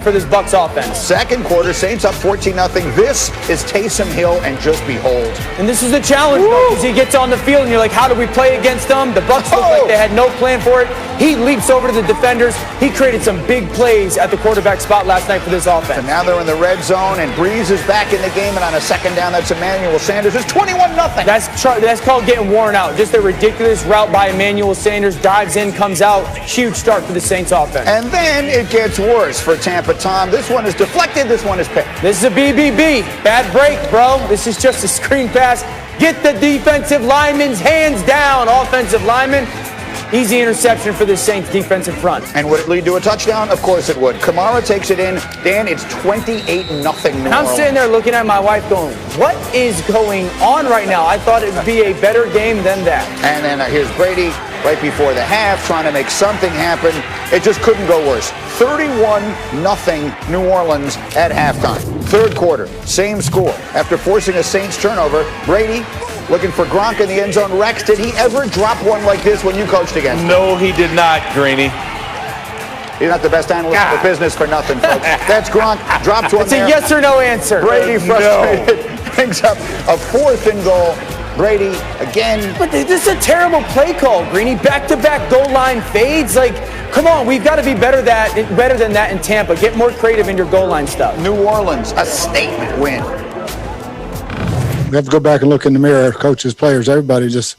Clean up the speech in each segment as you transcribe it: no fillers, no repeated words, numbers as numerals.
for this Bucs offense. Second quarter, Saints up 14-0. This is Taysom Hill, and just behold. And this is the challenge, though, because he gets on the field, and you're like, how do we play against them? The Bucs look like they had no plan for it. He leaps over to the defenders. He created some big plays at the quarterback spot last night for this offense. And now they're in the red zone, and Breeze is back in the game, and on a second down, that's Emmanuel Sanders. It's 21-0. That's called getting worn out. Just a ridiculous route by Emmanuel Sanders. Dives in, comes out. Huge start for the Saints offense. And then it gets worse for Tampa Tom. This one is deflected. This one is picked. This is a BBB. Bad break, bro. This is just a screen pass. Get the defensive lineman's hands down. Offensive lineman. Easy interception for the Saints defensive front. And would it lead to a touchdown? Of course it would. Kamara takes it in. Dan, it's 28-0. And I'm sitting there looking at my wife going, what is going on right now? I thought it would be a better game than that. And then here's Brady right before the half trying to make something happen. It just couldn't go worse. 31-0 New Orleans at halftime. Third quarter, same score. After forcing a Saints turnover, Brady looking for Gronk in the end zone. Rex, did he ever drop one like this when you coached against him? No, he did not, Greeny. He's not the best analyst in the business for nothing, folks. That's Gronk. Drops one It's there. a yes or no answer. Brady frustrated. Brings up a 4th and goal. Brady again. But this is a terrible play call, Greeny. Back-to-back goal line fades. Like, come on, we've got to be better than that in Tampa. Get more creative in your goal line stuff. New Orleans, a statement win. We have to go back and look in the mirror, coaches, players, everybody, just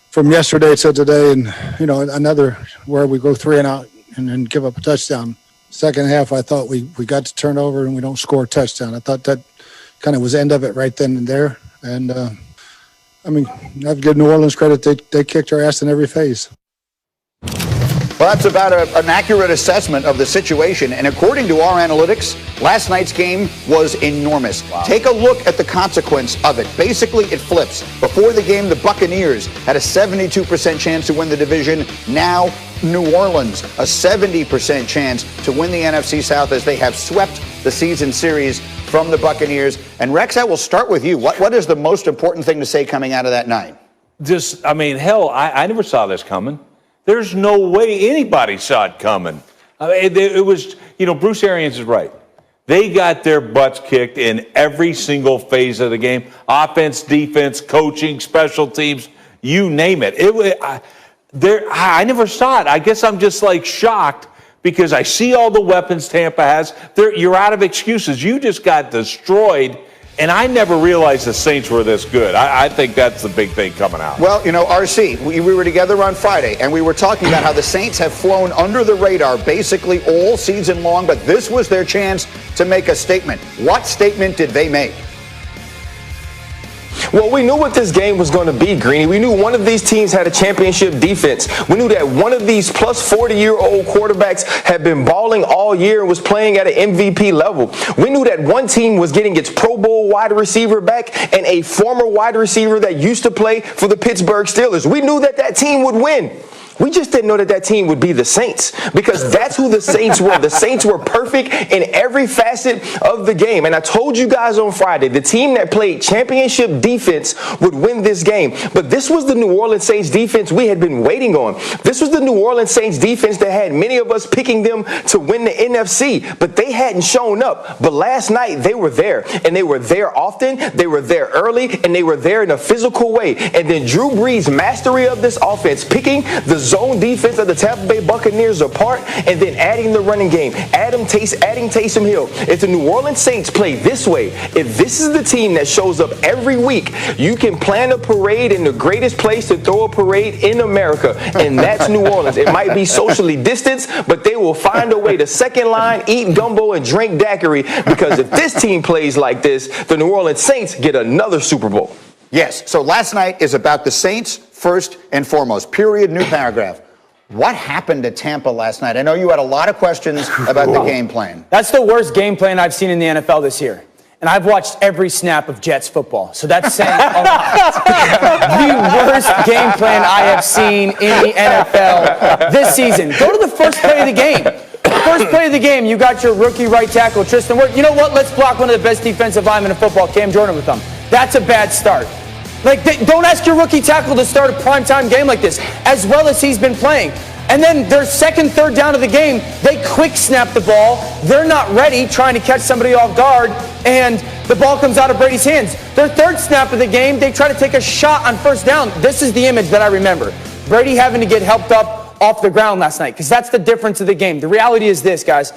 from yesterday to today, and another where we go 3 and out and then give up a touchdown. Second half, I thought we got to turn over and we don't score a touchdown. I thought that kind of was the end of it right then and there. And I have to give New Orleans credit. They kicked our ass in every phase. Well, that's about an accurate assessment of the situation. And according to our analytics, last night's game was enormous. Wow. Take a look at the consequence of it. Basically, it flips. Before the game, the Buccaneers had a 72% chance to win the division. Now, New Orleans, a 70% chance to win the NFC South as they have swept the season series from the Buccaneers. And Rex, I will start with you. What is the most important thing to say coming out of that night? I never saw this coming. There's no way anybody saw it coming. It was, Bruce Arians is right. They got their butts kicked in every single phase of the game. Offense, defense, coaching, special teams, you name it. I never saw it. I guess I'm just shocked because I see all the weapons Tampa has. You're out of excuses. You just got destroyed. And I never realized the Saints were this good. I think that's the big thing coming out. Well, RC, we were together on Friday, and we were talking about how the Saints have flown under the radar basically all season long, but this was their chance to make a statement. What statement did they make? Well, we knew what this game was going to be, Greeny. We knew one of these teams had a championship defense. We knew that one of these plus 40-year-old quarterbacks had been balling all year and was playing at an MVP level. We knew that one team was getting its Pro Bowl wide receiver back and a former wide receiver that used to play for the Pittsburgh Steelers. We knew that team would win. We just didn't know that team would be the Saints because that's who the Saints were. The Saints were perfect in every facet of the game. And I told you guys on Friday, the team that played championship defense would win this game. But this was the New Orleans Saints defense we had been waiting on. This was the New Orleans Saints defense that had many of us picking them to win the NFC, but they hadn't shown up. But last night they were there, and they were there often. They were there early, and they were there in a physical way. And then Drew Brees' mastery of this offense, picking the zone defense of the Tampa Bay Buccaneers apart, and then adding the running game, adding Taysom Hill. If the New Orleans Saints play this way, if this is the team that shows up every week, you can plan a parade in the greatest place to throw a parade in America, and that's New Orleans. It might be socially distanced, but they will find a way to second line, eat gumbo, and drink daiquiri, because if this team plays like this, the New Orleans Saints get another Super Bowl. Yes, so last night is about the Saints first and foremost. Period, new paragraph. What happened to Tampa last night? I know you had a lot of questions about the game plan. That's the worst game plan I've seen in the NFL this year. And I've watched every snap of Jets football, so that's saying a lot. The worst game plan I have seen in the NFL this season. Go to the first play of the game. First play of the game, you got your rookie right tackle, Tristan Wirfs. You know what? Let's block one of the best defensive linemen in football, Cam Jordan, with them. That's a bad start. Don't ask your rookie tackle to start a primetime game like this, as well as he's been playing. And then their second, third down of the game, they quick snap the ball. They're not ready, trying to catch somebody off guard, and the ball comes out of Brady's hands. Their third snap of the game, they try to take a shot on first down. This is the image that I remember. Brady having to get helped up off the ground last night, because that's the difference of the game. The reality is this, guys.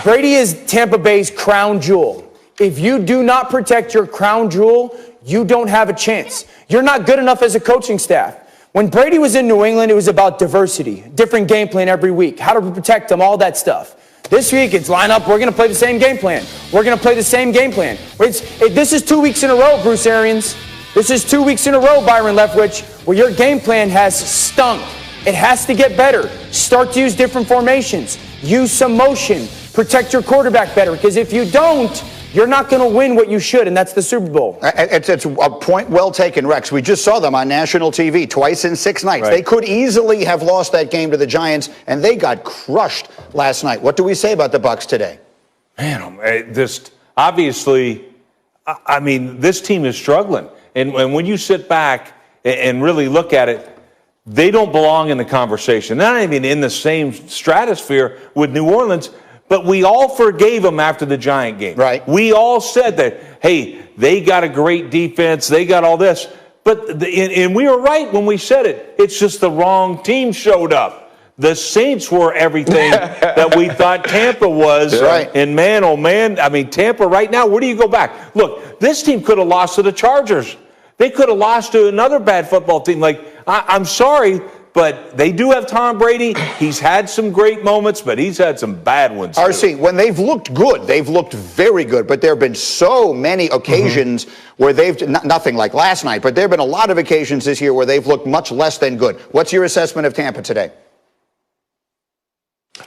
Brady is Tampa Bay's crown jewel. If you do not protect your crown jewel, you don't have a chance. You're not good enough as a coaching staff. When Brady was in New England, it was about diversity, different game plan every week, how to protect them, all that stuff. This week, it's line up, we're going to play the same game plan. We're going to play the same game plan. This is 2 weeks in a row, Bruce Arians. This is 2 weeks in a row, Byron Leftwich, where your game plan has stunk. It has to get better. Start to use different formations. Use some motion. Protect your quarterback better, because if you don't, you're not going to win what you should, and that's the Super Bowl. It's a point well taken, Rex. We just saw them on national TV twice in 6 nights. They could easily have lost that game to the Giants, and they got crushed last night. What do we say about the Bucs today? Man, just obviously, I mean, this team is struggling. And when you sit back and really look at it, they don't belong in the conversation. They're not even in the same stratosphere with New Orleans. But we all forgave them after the Giant game. Right. We all said that, hey, they got a great defense. They got all this. But and we were right when we said it. It's just the wrong team showed up. The Saints were everything that we thought Tampa was. Right. And man, oh man, I mean, Tampa right now, where do you go back? Look, this team could have lost to the Chargers. They could have lost to another bad football team. Like, I'm sorry, but they do have Tom Brady. He's had some great moments, but he's had some bad ones too. RC, when they've looked good, they've looked very good, but there have been so many occasions where they've, nothing like last night, but there have been a lot of occasions this year where they've looked much less than good. What's your assessment of Tampa today?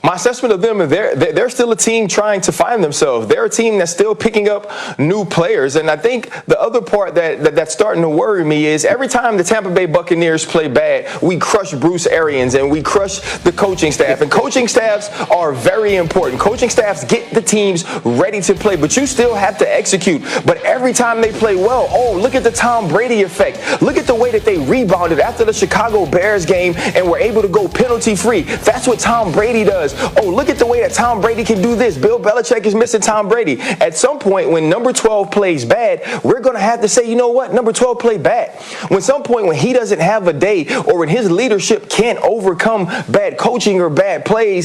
My assessment of them is they're still a team trying to find themselves. They're a team that's still picking up new players. And I think the other part that's starting to worry me is every time the Tampa Bay Buccaneers play bad, we crush Bruce Arians and we crush the coaching staff. And coaching staffs are very important. Coaching staffs get the teams ready to play, but you still have to execute. But every time they play well, oh, look at the Tom Brady effect. Look at the way that they rebounded after the Chicago Bears game and were able to go penalty free. That's what Tom Brady does. Oh, look at the way that Tom Brady can do this. Bill Belichick is missing Tom Brady. At some point, when number 12 plays bad, we're going to have to say, you know what? Number 12 played bad. When some point when he doesn't have a day or when his leadership can't overcome bad coaching or bad play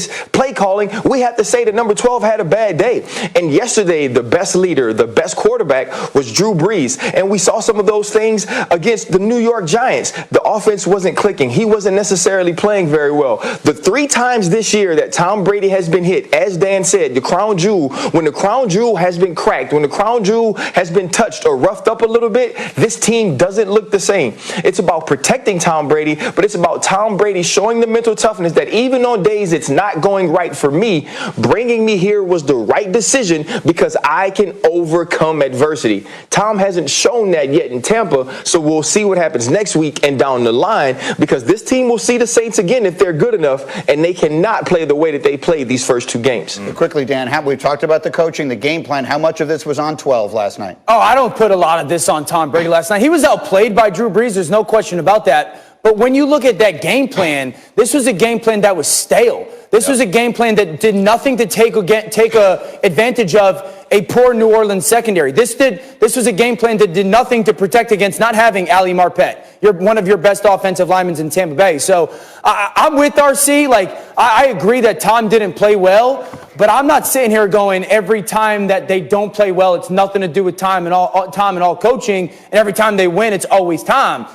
calling, we have to say that number 12 had a bad day. And yesterday, the best leader, the best quarterback was Drew Brees. And we saw some of those things against the New York Giants. The offense wasn't clicking. He wasn't necessarily playing very well. The 3 times this year that Tom Brady has been hit, as Dan said, the crown jewel, when the crown jewel has been cracked, when the crown jewel has been touched or roughed up a little bit, this team doesn't look the same. It's about protecting Tom Brady, but it's about Tom Brady showing the mental toughness that even on days it's not going right for me, bringing me here was the right decision because I can overcome adversity. Tom hasn't shown that yet in Tampa, so we'll see what happens next week and down the line because this team will see the Saints again if they're good enough, and they cannot play the way that they played these first 2 games. Quickly, Dan, we've talked about the coaching, the game plan. How much of this was on 12 last night? Oh, I don't put a lot of this on Tom Brady last night. He was outplayed by Drew Brees. There's no question about that. But when you look at that game plan, this was a game plan that was stale. This was a game plan that did nothing to take advantage of a poor New Orleans secondary. This was a game plan that did nothing to protect against not having Ali Marpet. You're one of your best offensive linemen in Tampa Bay. So I'm with RC. I agree that Tom didn't play well, but I'm not sitting here going every time that they don't play well, it's nothing to do with Tom and all coaching, and every time they win, it's always Tom.